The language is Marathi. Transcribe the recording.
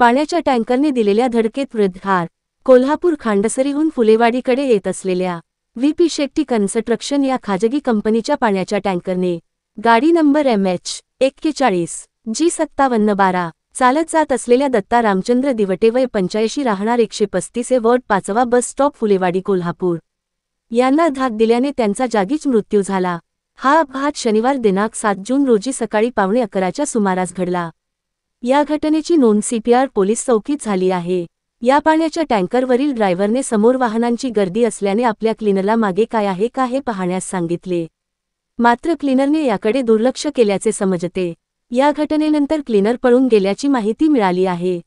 पाण्याच्या टँकरने दिलेल्या धडकेत वृद्ध ठार। कोल्हापूर खांडसरीहून फुलेवाडीकडे येत असलेल्या व्ही.पी. शेट्टी कन्स्ट्रक्शन या खाजगी कंपनीच्या पाण्याच्या टँकरने गाडी नंबर MH41G5712 चालत जात असलेल्या दत्ता रामचंद्र दिवटे वय 85 राहणार 135 वॉर्ड 5वा बस स्टॉप फुलेवाडी कोल्हापूर यांना धाक दिल्याने त्यांचा जागीच मृत्यू झाला। हा अपघात शनिवार दिनांक 7 जून रोजी सकाळी 11:15च्या सुमारास घडला। या घटनेची नोंद CPR पोलीस चौकीत झाली आहे। या पाण्याच्या टँकरवरील ड्रायव्हरने समोर वाहनांची गर्दी असल्याने आपल्या क्लीनरला मागे काय आहे का हे पाहण्यास सांगितले, मात्र क्लीनरने याकडे दुर्लक्ष केल्याचे समजते। या घटनेनंतर क्लीनर पळून गेल्याची माहिती मिळाली आहे।